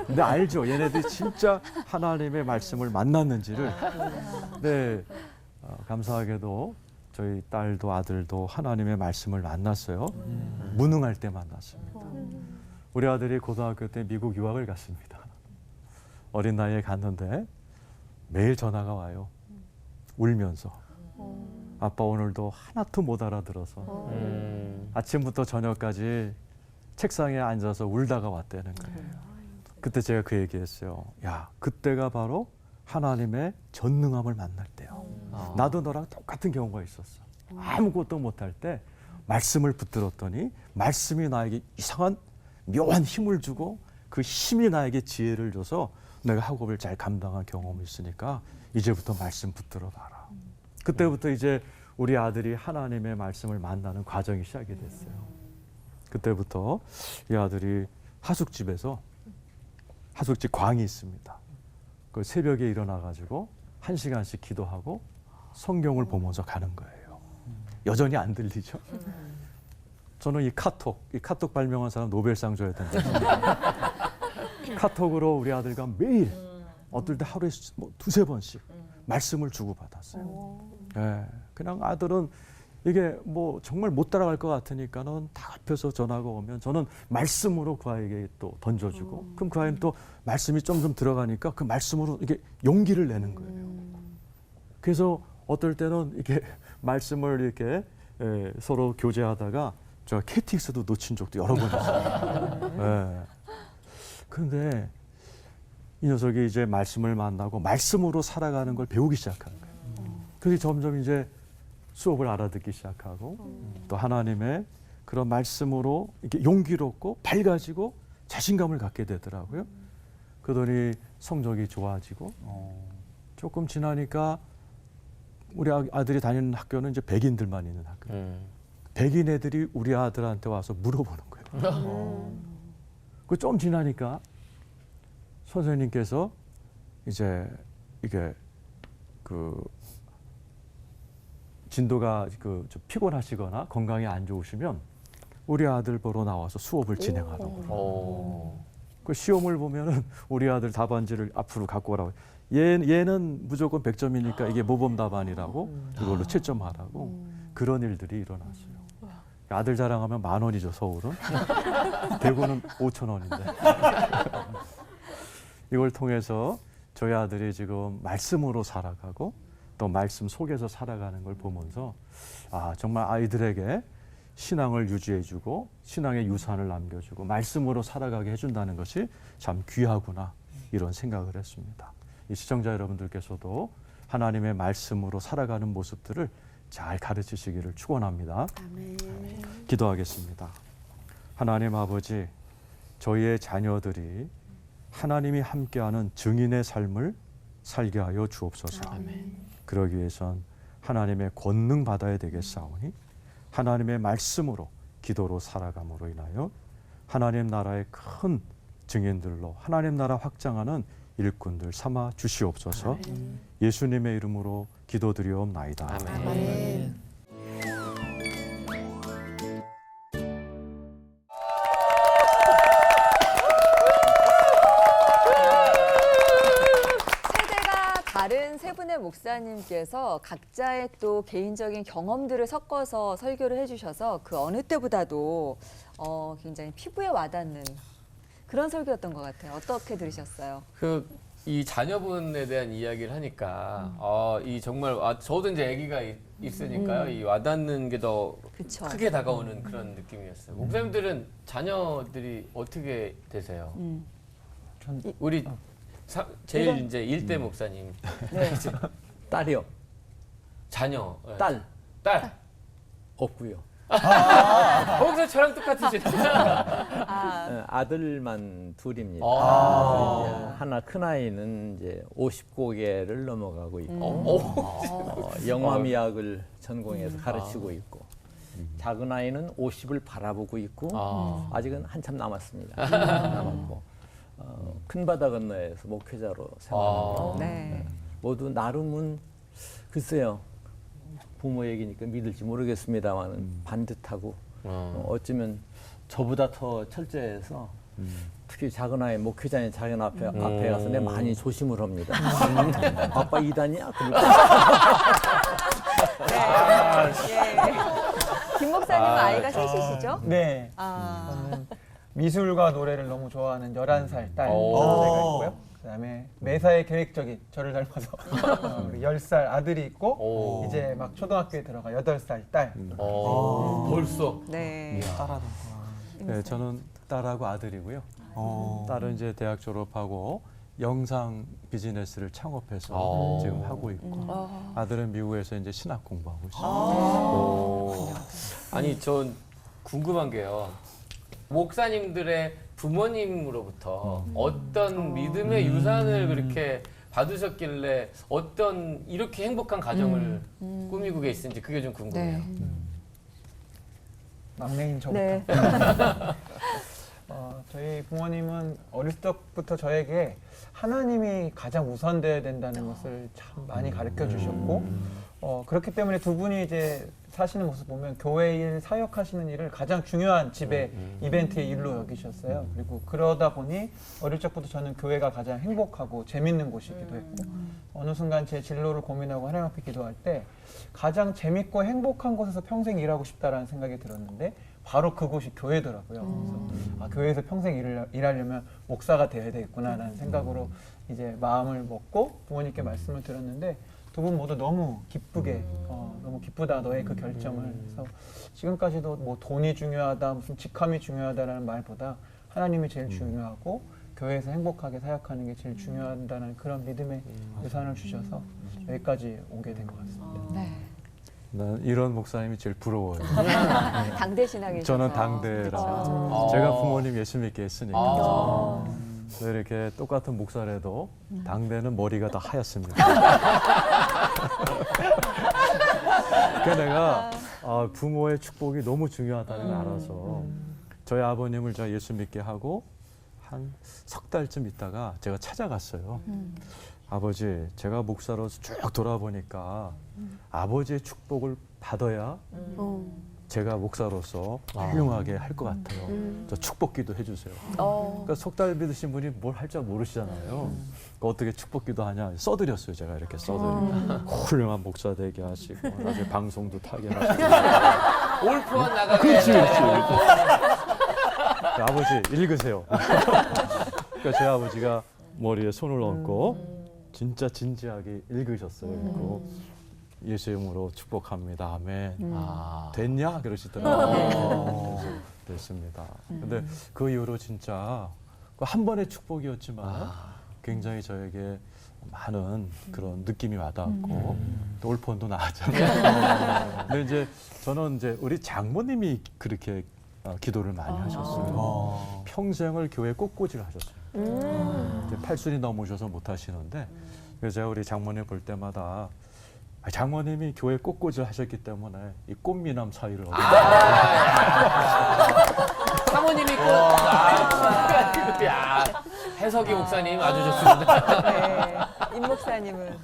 근데 알죠. 얘네들이 진짜 하나님의 말씀을 만났는지를. 네, 감사하게도 저희 딸도 아들도 하나님의 말씀을 만났어요. 무능할 때 만났습니다. 우리 아들이 고등학교 때 미국 유학을 갔습니다. 어린 나이에 갔는데 매일 전화가 와요. 울면서. 아빠 오늘도 하나도 못 알아들어서 아침부터 저녁까지 책상에 앉아서 울다가 왔다는 거예요. 그때 제가 그 얘기했어요. 야, 그때가 바로 하나님의 전능함을 만날 때요. 나도 너랑 똑같은 경우가 있었어. 아무것도 못할 때 말씀을 붙들었더니 말씀이 나에게 이상한 묘한 힘을 주고 그 힘이 나에게 지혜를 줘서 내가 학업을 잘 감당한 경험이 있으니까 이제부터 말씀 붙들어 봐라. 그때부터 이제 우리 아들이 하나님의 말씀을 만나는 과정이 시작이 됐어요. 그때부터 이 아들이 하숙집에서 하숙집 광이 있습니다. 그 새벽에 일어나 가지고 1시간씩 기도하고 성경을 보면서 가는 거예요. 여전히 안 들리죠? 저는 이 카톡 발명한 사람 노벨상 줘야 된다. 카톡으로 우리 아들과 매일 어떨 때 하루에 뭐 2-3번씩 말씀을 주고받았어요. 예, 그냥 아들은 이게 뭐 정말 못 따라갈 것 같으니까는 다 앞에서 전화가 오면 저는 말씀으로 그 아이에게 또 던져주고 그럼 그 아이는 또 말씀이 좀 들어가니까 그 말씀으로 이게 용기를 내는 거예요. 그래서 어떨 때는 이렇게 말씀을 이렇게 서로 교제하다가 제가 KTX도 놓친 적도 여러 번 있어요. 예. 그런데 이 녀석이 이제 말씀을 만나고 말씀으로 살아가는 걸 배우기 시작한 거예요. 그래서 점점 이제 수업을 알아듣기 시작하고 또 하나님의 그런 말씀으로 이렇게 용기롭고 밝아지고 자신감을 갖게 되더라고요. 그러더니 성적이 좋아지고 조금 지나니까 우리 아들이 다니는 학교는 이제 백인들만 있는 학교예요. 백인 애들이 우리 아들한테 와서 물어보는 거예요. 그 좀 지나니까 선생님께서 이제 이게 그 진도가 좀 피곤하시거나 건강이 안 좋으시면 우리 아들 보러 나와서 수업을 진행하라고. 그 시험을 보면은 우리 아들 답안지를 앞으로 갖고 오라고. 얘는 무조건 100점이니까 이게 모범 답안이라고 이걸로 채점하라고. 그런 일들이 일어났어요. 아들 자랑하면 10,000원이죠, 서울은. 대구는 5,000원인데. 이걸 통해서 저희 아들이 지금 말씀으로 살아가고 또 말씀 속에서 살아가는 걸 보면서 아, 정말 아이들에게 신앙을 유지해주고 신앙의 유산을 남겨주고 말씀으로 살아가게 해준다는 것이 참 귀하구나 이런 생각을 했습니다. 이 시청자 여러분들께서도 하나님의 말씀으로 살아가는 모습들을 잘 가르치시기를 축원합니다. 아멘. 기도하겠습니다. 하나님 아버지, 저희의 자녀들이 하나님이 함께하는 증인의 삶을 살게 하여 주옵소서. 그러기 위해선 하나님의 권능 받아야 되겠사오니 하나님의 말씀으로 기도로 살아감으로 인하여 하나님 나라의 큰 증인들로 하나님 나라 확장하는 일꾼들 삼아 주시옵소서. 예수님의 이름으로 기도드리옵나이다. 아멘. 세대가 다른 세 분의 목사님께서 각자의 또 개인적인 경험들을 섞어서 설교를 해주셔서 그 어느 때보다도 굉장히 피부에 와닿는 그런 설교였던 것 같아요. 어떻게 들으셨어요? 이 자녀분에 대한 이야기를 하니까 이 정말 저도 이제 아기가 있으니까요. 이 와닿는 게 더 크게 다가오는 그런 느낌이었어요. 목사님들은 자녀들이 어떻게 되세요? 우리 제일 이제 1대 목사님. 네. 딸이요. 자녀. 딸 딸. 없고요. 거기서 저랑 똑같으시네. 아들만 둘입니다. 이제 하나 큰 아이는 이제 50고개를 넘어가고 있고 영화미학을 전공해서 가르치고 있고 작은 아이는 50을 바라보고 있고 아직은 한참 남았습니다. 남았고 큰 바다 건너에서 목회자로 생활합니다. 네. 모두 나름은 글쎄요. 부모 얘기니까 믿을지 모르겠습니다만 반듯하고 어쩌면 저보다 더 철저해서 특히 작은 아이 목회자인 자연 앞에 가서 내 많이 조심을 합니다. 아빠 이단이야? 예. 김 목사님은 아이가 셋이시죠? 네. 저는 미술과 노래를 너무 좋아하는 11살 딸 아내가 있고요. 그다음에 매사에 계획적인 저를 닮아서 우리 10살 아들이 있고 이제 막 초등학교에 들어가 8살 딸. 벌써. 네. 네, 저는 딸하고 아들이고요. 딸은 이제 대학 졸업하고 영상 비즈니스를 창업해서 지금 하고 있고 아들은 미국에서 이제 신학 공부하고 있습니다. 아니 전 궁금한 게요. 목사님들의 부모님으로부터 어떤 믿음의 유산을 그렇게 받으셨길래 어떤 이렇게 행복한 가정을 꾸미고 계시는지 그게 좀 궁금해요. 막내인 저부터. 네. 저희 부모님은 어릴 적부터 저에게 하나님이 가장 우선돼야 된다는 것을 참 많이 가르쳐 주셨고 그렇기 때문에 두 분이 이제 사시는 모습 보면 교회 일, 사역하시는 일을 가장 중요한 집의 이벤트의 일로 여기셨어요. 그리고 그러다 보니 어릴 적부터 저는 교회가 가장 행복하고 재밌는 곳이기도 했고 어느 순간 제 진로를 고민하고 하나님 앞에 기도할 때 가장 재밌고 행복한 곳에서 평생 일하고 싶다라는 생각이 들었는데 바로 그곳이 교회더라고요. 그래서 교회에서 평생 일하려면 목사가 되어야 되겠구나라는 생각으로 이제 마음을 먹고 부모님께 말씀을 드렸는데 두 분 모두 너무 기쁘게 너무 기쁘다 너의 그 결정을 해서 지금까지도 뭐 돈이 중요하다 무슨 직함이 중요하다라는 말보다 하나님이 제일 중요하고 교회에서 행복하게 사역하는 게 제일 중요하다는 그런 믿음의 유산을 주셔서 여기까지 오게 된 것 같습니다. 네. 난 이런 목사님이 제일 부러워요. 당대 신학이셔서. 저는 당대라. 그렇죠. 제가 부모님 예수 믿게 했으니까. 이렇게 똑같은 목사라도 당대는 머리가 다 하얗습니다. 그러니까 내가 부모의 축복이 너무 중요하다는 걸 알아서 저희 아버님을 제가 예수 믿게 하고 한 석 달쯤 있다가 제가 찾아갔어요. 아버지, 제가 목사로서 쭉 돌아보니까 아버지의 축복을 받아야 제가 목사로서 훌륭하게 할 것 같아요. 저 축복기도 해주세요. 그러니까 석 달 믿으신 분이 뭘 할 줄 모르시잖아요. 그러니까 어떻게 축복기도 하냐 써드렸어요. 제가 이렇게 써드리고 훌륭한 목사 되게 하시고 나중에 방송도 타게 하시고 올프원 나가게. 그렇지. 아버지 읽으세요. 그러니까 제 아버지가 머리에 손을 얹고 진짜 진지하게 읽으셨어요. 그리고 예수 이름으로 축복합니다. 아멘. 됐냐? 그러시더라고요. 그래서 됐습니다. 근데 그 이후로 진짜 한 번의 축복이었지만 굉장히 저에게 많은 그런 느낌이 와닿았고 또 올폰도 나왔잖아요. 근데 이제 저는 이제 우리 장모님이 그렇게 기도를 많이 하셨어요. 평생을 교회 꽃꽂이를 하셨어요. 이제 80이 넘으셔서 못 하시는데 그래서 제가 우리 장모님 볼 때마다 장모님이 교회 꽃꽂이를 하셨기 때문에 이 꽃미남 사위를 얻은 사모님이 꼭. 야, 해석이 목사님 아주 좋습니다. 네. 임 목사님은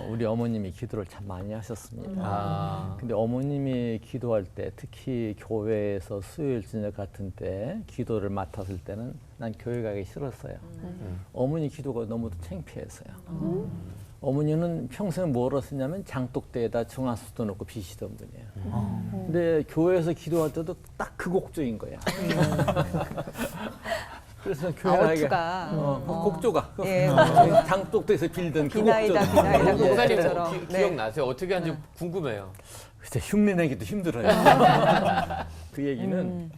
우리 어머님이 기도를 참 많이 하셨습니다. 근데 어머님이 기도할 때 특히 교회에서 수요일 저녁 같은 때 기도를 맡았을 때는 난 교회 가기 싫었어요. 어머니 기도가 너무 창피해서요. 어머니는 평생 뭘 하셨냐면 장독대에다 정화수도 넣고 비시던 분이에요. 근데 교회에서 기도할 때도 딱 그 곡조인 거야. 그래서 교회 어투가 곡조가 예. 장독대에서 빌던 그 비나이다 곡조. 비나이다 목사님 곡조처럼. 기억나세요? 어떻게 하는지 궁금해요. 글쎄 흉내내기도 힘들어요. 그 얘기는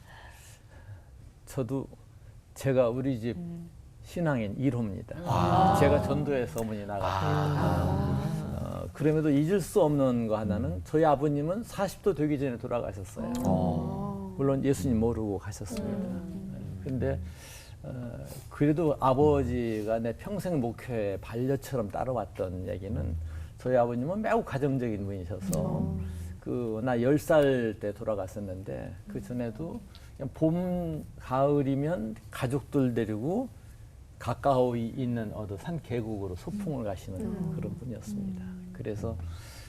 저도 제가 우리 집 신앙인 1호입니다. 제가 전도해서 어머니 나갔어요. 그럼에도 잊을 수 없는 거 하나는 저희 아버님은 40도 되기 전에 돌아가셨어요. 물론 예수님 모르고 가셨습니다. 근데 그래도 아버지가 내 평생 목표의 반려처럼 따라왔던 얘기는 저희 아버님은 매우 가정적인 분이셔서 나 10살 때 돌아갔었는데 그 전에도 그냥 봄, 가을이면 가족들 데리고 가까이 있는 어느 산 계곡으로 소풍을 가시는 그런 분이었습니다. 그래서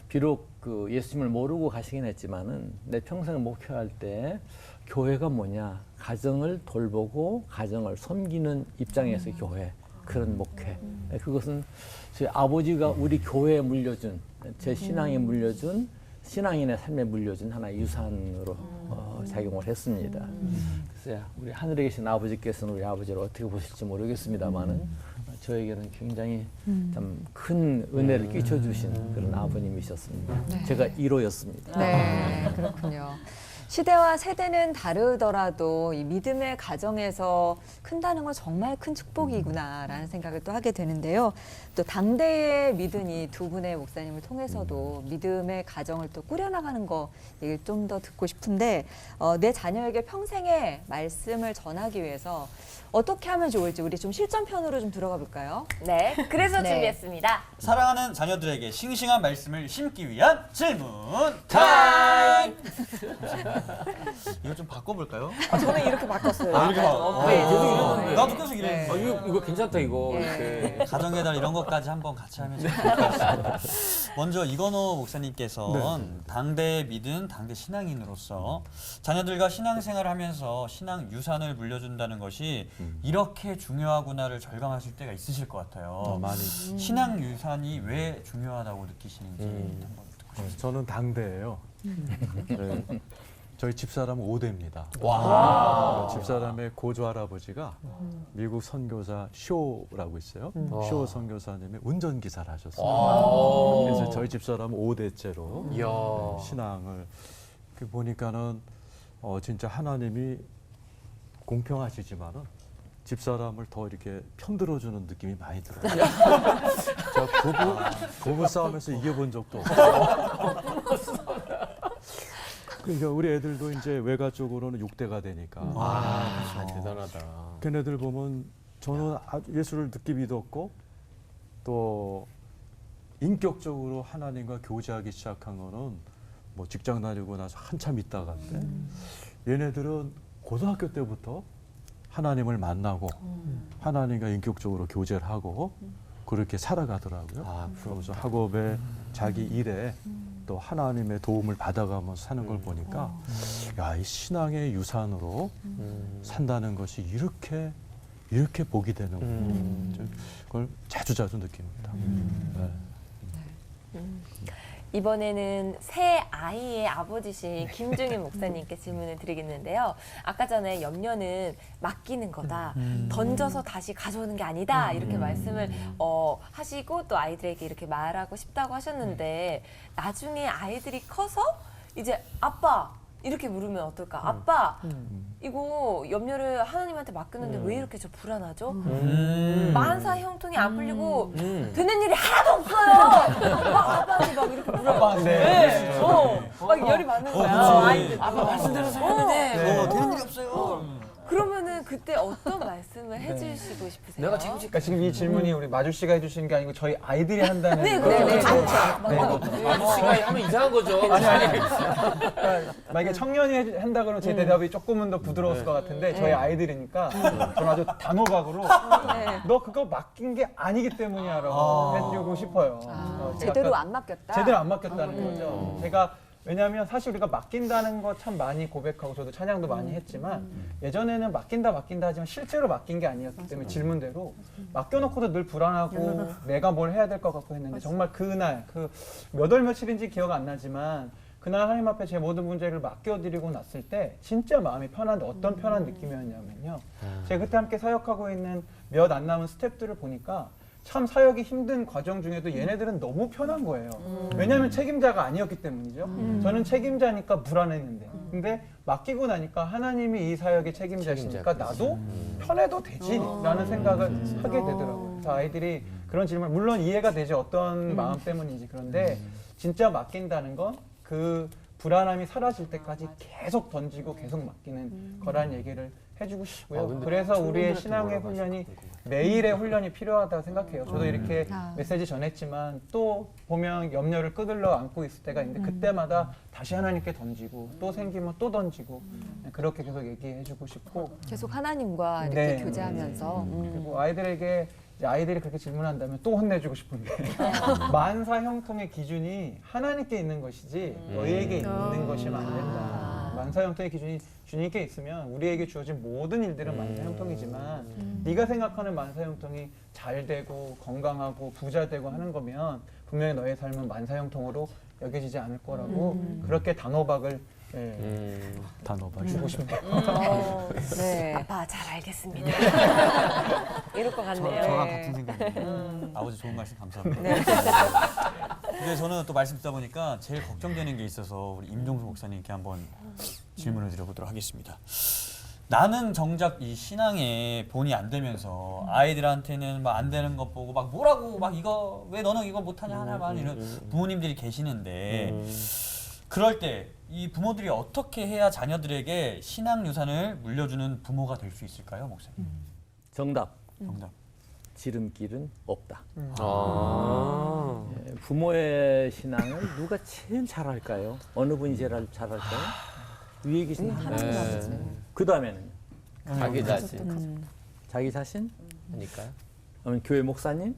비록 그 예수님을 모르고 가시긴 했지만은 내 평생 목표할 때 교회가 뭐냐, 가정을 돌보고 가정을 섬기는 입장에서 교회, 그런 목표. 그것은 제 아버지가 우리 교회에 물려준, 제 신앙에 물려준, 신앙인의 삶에 물려준 하나의 유산으로 작용을 했습니다. 글쎄 우리 하늘에 계신 아버지께서는 우리 아버지를 어떻게 보실지 모르겠습니다만은 저에게는 굉장히 참 큰 은혜를 끼쳐주신 그런 아버님이셨습니다. 네. 제가 1호였습니다. 네, 그렇군요. 시대와 세대는 다르더라도 이 믿음의 가정에서 큰다는 건 정말 큰 축복이구나라는 생각을 또 하게 되는데요. 또 당대의 믿음이 두 분의 목사님을 통해서도 믿음의 가정을 또 꾸려나가는 거 얘기를 좀 더 듣고 싶은데 내 자녀에게 평생의 말씀을 전하기 위해서 어떻게 하면 좋을지 우리 좀 실전편으로 좀 들어가 볼까요? 네, 그래서 네. 준비했습니다. 사랑하는 자녀들에게 싱싱한 말씀을 심기 위한 질문 타임! 이거 좀 바꿔볼까요? 저는 이렇게 바꿨어요. 이렇게 계속 이러는데. 나도 계속 이랬는데. 이거 괜찮다 이거. 이렇게. 가정계달 이런 것까지 한번 같이 하면 좋을 것 같습니다. 먼저 이건호 목사님께서 당대에 믿은 당대 신앙인으로서 자녀들과 신앙생활을 하면서 신앙 유산을 물려준다는 것이 이렇게 중요하구나를 절감하실 때가 있으실 것 같아요. 많이. 신앙 유산이 왜 중요하다고 느끼시는지 한번 듣고 싶습니다. 저는 당대예요. 네. 저희 집사람은 5대입니다. 와. 집사람의 고조 할아버지가 미국 선교사 쇼라고 있어요. 쇼 선교사님의 운전기사를 하셨어요. 그래서 저희 집사람은 5대째로 이야. 신앙을 보니까는 진짜 하나님이 공평하시지만은 집사람을 더 이렇게 편들어주는 느낌이 많이 들어요. 제가 부부 싸움에서 이겨본 적도 없어요. 그러니까 우리 애들도 이제 외가 쪽으로는 6대가 되니까. 대단하다. 걔네들 보면 저는 예수를 늦게 믿었고 또 인격적으로 하나님과 교제하기 시작한 거는 뭐 직장 다니고 나서 한참 있다가인데 얘네들은 고등학교 때부터 하나님을 만나고 하나님과 인격적으로 교제를 하고 그렇게 살아가더라고요. 그러면서 학업에 자기 일에 또 하나님의 도움을 받아가면서 사는 걸 보니까 야, 이 신앙의 유산으로 산다는 것이 이렇게 복이 되는구나. 그걸 자주자주 느낍니다. 네. 이번에는 새 아이의 아버지신 김중일 목사님께 질문을 드리겠는데요. 아까 전에 염려는 맡기는 거다. 던져서 다시 가져오는 게 아니다. 이렇게 말씀을 하시고 또 아이들에게 이렇게 말하고 싶다고 하셨는데 나중에 아이들이 커서 이제 아빠 이렇게 물으면 어떨까? 아빠 이거 염려를 하나님한테 맡겼는데 왜 이렇게 저 불안하죠? 만사 형통이 안 풀리고 되는 일이 하나도 없어요. 막 아빠한테 막 이렇게 물어요. 네. 막 열이 받는 거야. 아이들. 아빠 말씀대로 살았는데 되는 일이 없어요. 그러면은 그때 어떤 말씀을 해주시고 싶으세요? 내가 책임질 그러니까 지금 이 질문이 우리 마주 씨가 해주시는 게 아니고 저희 아이들이 한다는 네, 거죠. 네, 네. 아저씨가 하면 이상한 거죠. 그러니까 만약에 청년이 한다 그러면 제 대답이 조금은 더 부드러웠을 것 같은데 저희 아이들이니까 저는 아주 단호박으로 너 그거 맡긴 게 아니기 때문이야라고 해주고 싶어요. 제대로 약간 안 맡겼다. 제대로 안 맡겼다는 거죠. 제가 왜냐하면 사실 우리가 맡긴다는 거 참 많이 고백하고 저도 찬양도 많이 했지만 예전에는 맡긴다 하지만 실제로 맡긴 게 아니었기 때문에 질문대로 맡겨놓고도 늘 불안하고 내가 뭘 해야 될 것 같고 했는데 정말 그날 몇 월 며칠인지 기억 안 나지만 그날 하나님 앞에 제 모든 문제를 맡겨드리고 났을 때 진짜 마음이 편한데 어떤 편한 느낌이었냐면요. 제가 그때 함께 사역하고 있는 몇 안 남은 스태프들을 보니까 참 사역이 힘든 과정 중에도 얘네들은 너무 편한 거예요. 왜냐하면 책임자가 아니었기 때문이죠. 저는 책임자니까 불안했는데 근데 맡기고 나니까 하나님이 이 사역의 책임자시니까 나도 편해도 되지라는 생각을 하게 되더라고요. 그래서 아이들이 그런 질문 물론 이해가 되지 어떤 마음 때문인지 그런데 진짜 맡긴다는 건 그 불안함이 사라질 때까지 계속 던지고 계속 맡기는 거라는 얘기를 해주고 싶고요. 그래서 우리의 신앙의 훈련이 매일의 훈련이 필요하다고 생각해요. 저도 이렇게 메시지 전했지만 또 보면 염려를 끄들러 안고 있을 때가 있는데 그때마다 다시 하나님께 던지고 또 생기면 또 던지고 그렇게 계속 얘기해주고 싶고 계속 하나님과 이렇게 교제하면서 그리고 아이들이 그렇게 질문한다면 또 혼내주고 싶은데 만사 형통의 기준이 하나님께 있는 것이지 너희에게 있는 것이면 안 된다. 만사 형통의 기준이 주님께 있으면 우리에게 주어진 모든 일들은 만사 형통이지만 네가 생각하는 만사 형통이 잘 되고 건강하고 부자 되고 하는 거면 분명히 너의 삶은 만사 형통으로 여겨지지 않을 거라고 그렇게 단호박을 단호박 주고 싶네요. 네. 아빠 잘 알겠습니다. 이럴 것 같네요. 저랑 같은 생각이에요. 아버지 좋은 말씀 감사합니다. 근데 저는 또 말씀 듣다 보니까 제일 걱정되는 게 있어서 우리 임종수 목사님께 한번 질문을 드려보도록 하겠습니다. 나는 정작 이 신앙에 본이 안 되면서 아이들한테는 막 안 되는 것 보고 막 뭐라고 막 이거 왜 너는 이거 못하냐 하나 막 이런 부모님들이 계시는데 그럴 때 이 부모들이 어떻게 해야 자녀들에게 신앙 유산을 물려주는 부모가 될 수 있을까요, 목사님? 정답. 정답. 지름길은 없다. 부모의 신앙을 누가 제일 잘할까요? 어느 분이 제일 잘할까요? 위에 계신 하나님 네. 아버지. 그 다음에는 자기 자신 자기 자신, 하니까요. 아니면 교회 목사님,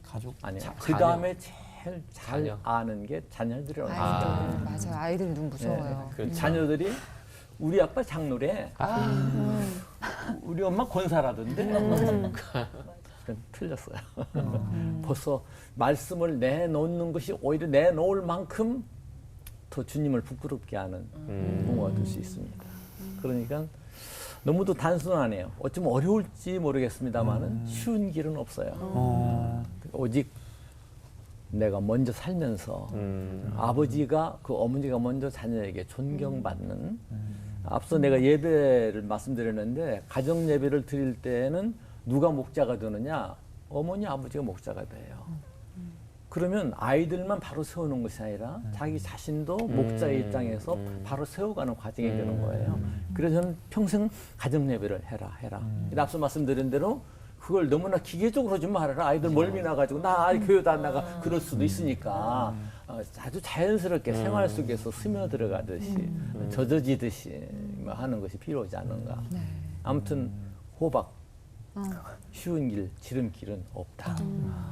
가족. 아니요. 자- 그 다음에 제일 잘 자녀. 아는 게 자녀들이라고 아이들 합니다. 맞아요. 아이들 눈 무서워요. 그렇죠. 자녀들이 우리 아빠 장로래, 우리 엄마 권사라던데. 그건 틀렸어요. 벌써 말씀을 내놓는 것이 오히려 내놓을 만큼 더 주님을 부끄럽게 하는 부모가 될 수 있습니다. 그러니까 너무도 단순하네요. 어쩌면 어려울지 모르겠습니다만은 쉬운 길은 없어요. 오직 내가 먼저 살면서 아버지가 그 어머니가 먼저 자녀에게 존경받는 앞서 내가 예배를 말씀드렸는데 가정 예배를 드릴 때는 누가 목자가 되느냐? 어머니 아버지가 목자가 돼요. 그러면 아이들만 바로 세우는 것이 아니라 자기 자신도 목자의 입장에서 바로 세워가는 과정이 되는 거예요. 그래서 저는 평생 가정 예배를 해라. 앞서 말씀드린 대로 그걸 너무나 기계적으로 좀 말해라. 아이들 멀미 나가지고 나 교회도 안 나가 그럴 수도 있으니까 아주 자연스럽게 생활 속에서 스며들어가듯이 젖어지듯이 하는 것이 필요하지 않은가. 아무튼 호박. 쉬운 길, 지름길은 없다.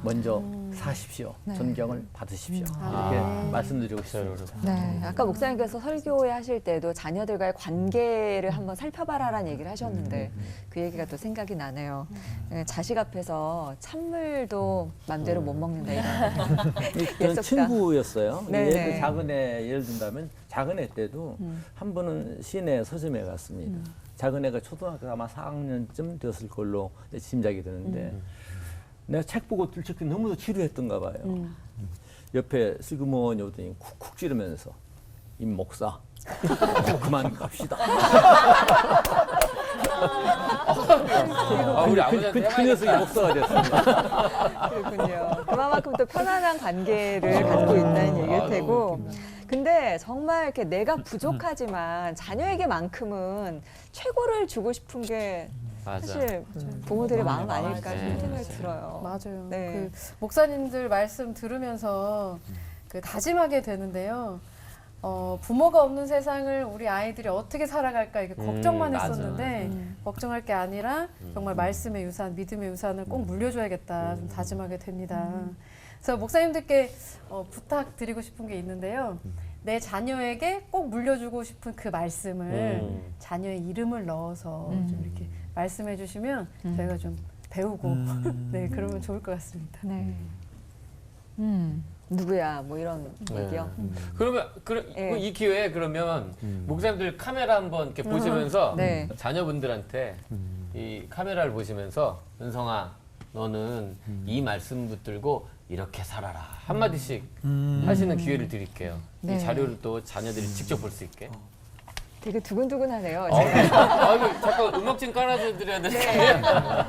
먼저 사십시오. 존경을 받으십시오. 이렇게 말씀드리고 싶습니다. 네, 아까 목사님께서 설교회 하실 때도 자녀들과의 관계를 한번 살펴봐라라는 얘기를 하셨는데 그 얘기가 또 생각이 나네요. 네, 자식 앞에서 찬물도 맘대로 못 먹는다 이런. 저는 친구였어요. 네네. 예를 작은 애 예를 든다면 작은 애 때도 한 번은 시내 서점에 갔습니다. 작은 애가 초등학교 아마 4학년쯤 되었을 걸로 짐작이 되는데 내가 책 보고 들썩기 너무 지루했던가 봐요. 옆에 슬그머니 오더니 쿡쿡 찌르면서 임 목사 그만 갑시다. 우리 아버지한테 그 녀석이 목사가 됐습니다. 그렇군요. 그만큼 또 편안한 관계를 갖고 있다는 얘기일 테고. 근데 정말 이렇게 내가 부족하지만 자녀에게만큼은 최고를 주고 싶은 게 맞아. 사실 부모들의 마음 아닐까 네, 싶은 생각이 맞아요. 들어요. 맞아요. 네. 그 목사님들 말씀 들으면서 그 다짐하게 되는데요. 부모가 없는 세상을 우리 아이들이 어떻게 살아갈까 이게 걱정만 맞아. 했었는데 걱정할 게 아니라 정말 말씀의 유산, 믿음의 유산을 꼭 물려줘야겠다 좀 다짐하게 됩니다. 그래서 목사님들께 부탁드리고 싶은 게 있는데요. 내 자녀에게 꼭 물려주고 싶은 그 말씀을 자녀의 이름을 넣어서 좀 이렇게 말씀해 주시면 저희가 좀 배우고 네 그러면 좋을 것 같습니다. 네. 누구야? 뭐 이런 얘기요. 그러면 예. 이 기회에 그러면 목사님들 카메라 한번 이렇게 보시면서 네. 자녀분들한테 이 카메라를 보시면서 은성아 너는 이 말씀 붙들고 이렇게 살아라 한마디씩 하시는 기회를 드릴게요. 네. 이 자료를 또 자녀들이 직접 볼 수 있게. 되게 두근두근하네요. 잠깐 음악 좀 깔아드려야 되는데.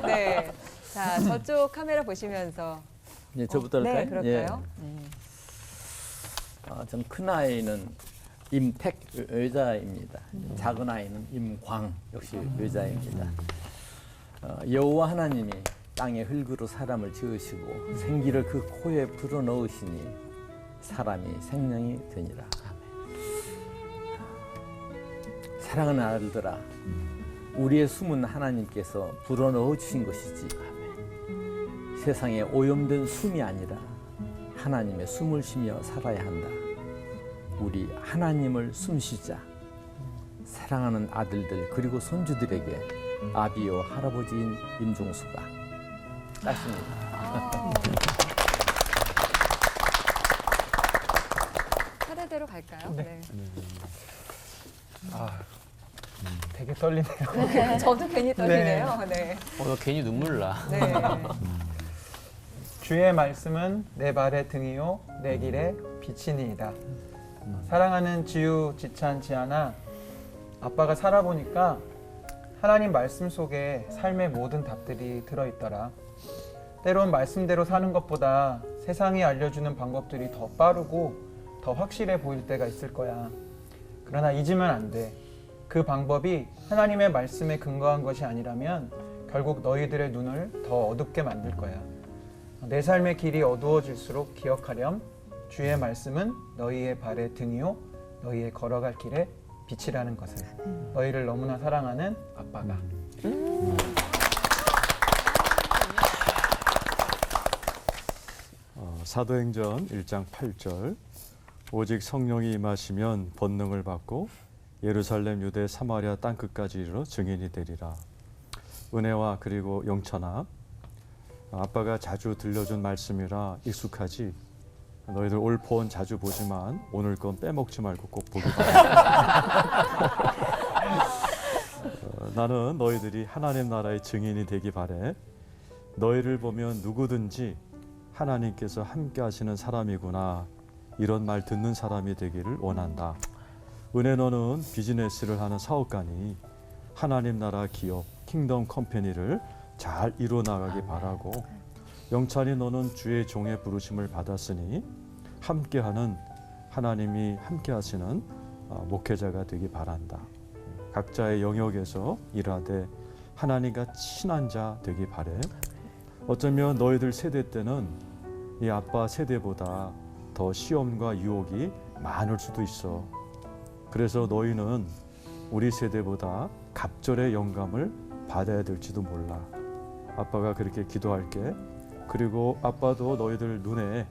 네. 자, 저쪽 카메라 보시면서. 네, 저부터 할까요? 네, 그럴까요? 전 큰 아이는 임택 여자입니다. 작은 아이는 임광 역시 여자입니다. 여호와 하나님이 땅의 흙으로 사람을 지으시고 생기를 그 코에 불어넣으시니 사람이 생명이 되니라. 사랑하는 아들들아, 우리의 숨은 하나님께서 불어넣어 주신 것이지 세상에 오염된 숨이 아니라 하나님의 숨을 쉬며 살아야 한다. 우리 하나님을 숨쉬자. 사랑하는 아들들 그리고 손주들에게 아비요 할아버지인 임종수가 따십니다. 차례대로 갈까요? 네. 되게 떨리네요. 저도 괜히 떨리네요. 네. 나 괜히 눈물 나. 네. 주의 말씀은 내 발의 등이요 내 길의 빛이니이다. 사랑하는 지유, 지찬, 지아나, 아빠가 살아보니까 하나님 말씀 속에 삶의 모든 답들이 들어있더라. 때론 말씀대로 사는 것보다 세상이 알려주는 방법들이 더 빠르고 더 확실해 보일 때가 있을 거야. 그러나 잊으면 안 돼. 그 방법이 하나님의 말씀에 근거한 것이 아니라면 결국 너희들의 눈을 더 어둡게 만들 거야. 내 삶의 길이 어두워질수록 기억하렴. 주의 말씀은 너희의 발의 등이요 너희의 걸어갈 길의 빛이라는 것을 너희를 너무나 사랑하는 아빠가 사도행전 1장 8절 오직 성령이 임하시면 권능을 받고 예루살렘 유대 사마리아 땅끝까지 이르러 증인이 되리라. 은혜와 그리고 영천아, 아빠가 자주 들려준 말씀이라 익숙하지. 너희들 올포원 자주 보지만 오늘 건 빼먹지 말고 꼭 보기 바란다. 나는 너희들이 하나님 나라의 증인이 되기 바래. 너희를 보면 누구든지 하나님께서 함께 하시는 사람이구나, 이런 말 듣는 사람이 되기를 원한다. 은혜, 너는 비즈니스를 하는 사업가니 하나님 나라 기업 킹덤 컴퍼니를 잘 이뤄나가기 바라고, 영찬이 너는 주의 종의 부르심을 받았으니 함께하는, 하나님이 함께하시는 목회자가 되기 바란다. 각자의 영역에서 일하되 하나님과 친한 자 되기 바래. 어쩌면 너희들 세대 때는 이 아빠 세대보다 더 시험과 유혹이 많을 수도 있어. 그래서 너희는 우리 세대보다 갑절의 영감을 받아야 될지도 몰라. 아빠가 그렇게 기도할게. 그리고 아빠도 너희들 눈에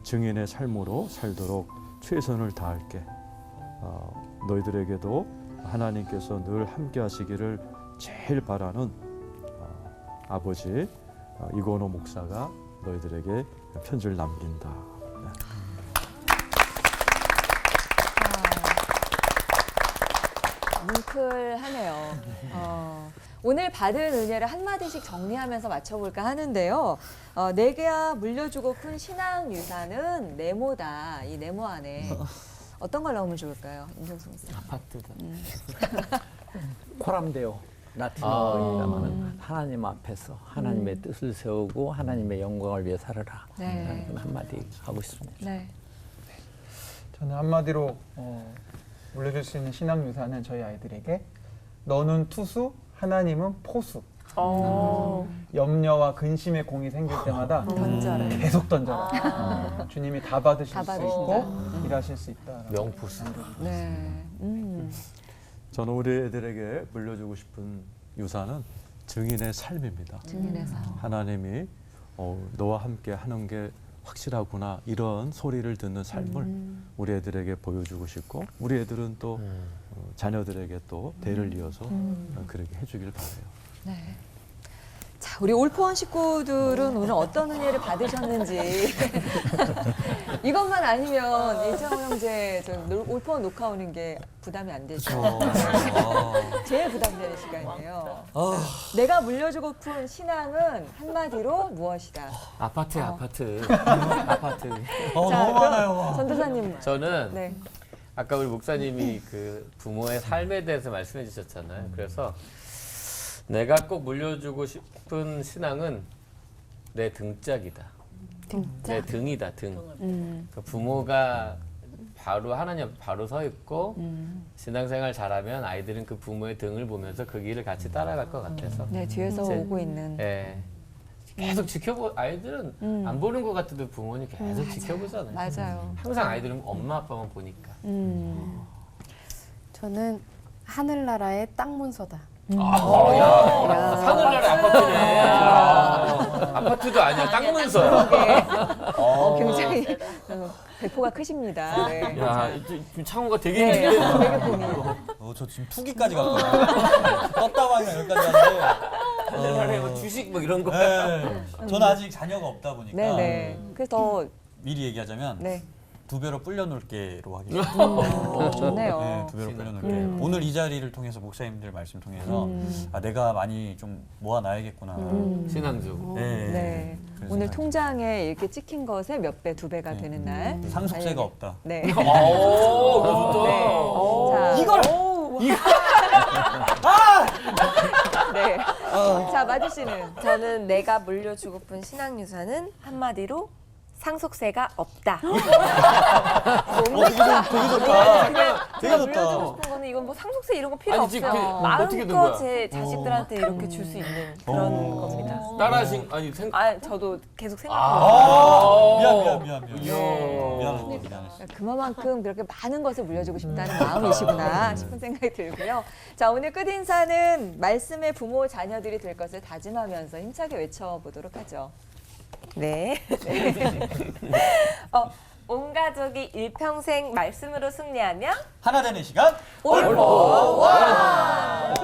증인의 삶으로 살도록 최선을 다할게. 너희들에게도 하나님께서 늘 함께 하시기를 제일 바라는 아버지 이건호 목사가 너희들에게 편지를 남긴다. 뭉클하네요. 오늘 받은 은혜를 한마디씩 정리하면서 맞춰볼까 하는데요. 내가 물려주고픈 신앙 유산은 네모다. 이 네모 안에 어떤 걸 넣으면 좋을까요? 임종수 목사님. 아파트다. 코람데오 라틴어입니다만은 하나님 앞에서 하나님의 뜻을 세우고 하나님의 영광을 위해 살아라. 네. 그런 한마디 하고 싶습니다. 네. 저는 한마디로 물려줄 수 있는 신앙 유산은 저희 아이들에게 너는 투수, 하나님은 포수. 염려와 근심의 공이 생길 때마다 던져라. 계속 던져라. 주님이 다 받으실 다 수 받으신다. 있고 일하실 수 있다. 명포수. 네. 저는 우리 애들에게 물려주고 싶은 유산은 증인의 삶입니다. 증인에서. 하나님이 너와 함께 하는 게 확실하구나, 이런 소리를 듣는 삶을 우리 애들에게 보여주고 싶고, 우리 애들은 또 자녀들에게 또 대를 이어서 그렇게 해주길 바라요. 네. 자, 우리 올포원 식구들은 오늘 어떤 은혜를 받으셨는지 이것만 아니면 이창호 형제 올포원 녹화 오는 게 부담이 안 되죠. 제일 부담되는 시간이에요. 내가 물려주고픈 신앙은 한마디로 무엇이다. 아파트. 아파트. 자, 그럼 전도사님. 저는 네. 아까 우리 목사님이 그 부모의 삶에 대해서 말씀해 주셨잖아요. 그래서 내가 꼭 물려주고 싶은 신앙은 내 등짝이다. 내 등이다, 등. 그 부모가 바로 하나님 앞에 바로 서 있고 신앙생활 잘하면 아이들은 그 부모의 등을 보면서 그 길을 같이 따라갈 것 같아서. 네, 뒤에서 이제, 오고 있는. 예. 계속 아이들은 안 보는 것 같아도 부모님 계속 지켜보잖아요. 맞아요. 항상 아이들은 엄마 아빠만 보니까. 저는 하늘나라의 땅 문서다. 하늘나라 아파트네. 아파트도 아니야, 땅 문서야. 굉장히 배포가 크십니다. 네. 야, 지금 창호가 되게 네, 힘든데. 되게 고민이다. 저 지금 투기까지 갔거든요. 떴다방이랑 여기까지 하는데. 하늘나라에 뭐 주식 뭐 이런 거. 네. 저는 아직 자녀가 없다 보니까 네네. 그래서 미리 얘기하자면 네. 2배로 불려놓을게로 하겠습니다. 좋네요. 네, 2배로 불려놓을게. 오늘 이 자리를 통해서 목사님들 말씀 통해서 내가 많이 좀 모아놔야겠구나. 신앙적으로. 네. 네. 그래서 오늘 잘- 통장에 이렇게 찍힌 것에 몇 배, 2배가 되는 날. 상속세가 만약에- 없다. 네. 오, 그거 좋다. 네. 자, 네. 자, 마지 씨는 저는 내가 물려주고픈 신앙 유산은 한마디로 상속세가 없다. 되게 좋다. 되게 물려주고 좋다. 싶은 거는 이건 뭐 상속세 이런 거 필요 아니, 없어요. 지금 어떻게 된 거야? 마음껏 제 자식들한테 이렇게 줄 수 있는 그런 겁니다. 따라하신 저도 계속 생각하고 미안. 미안합니다. 그만큼 그렇게 많은 것을 물려주고 싶다는 마음이시구나 싶은 생각이 들고요. 자, 오늘 끝인사는 말씀의 부모 자녀들이 될 것을 다짐하면서 힘차게 외쳐보도록 하죠. 네. 온 가족이 일평생 말씀으로 승리하며 하나 되는 시간 올포 원!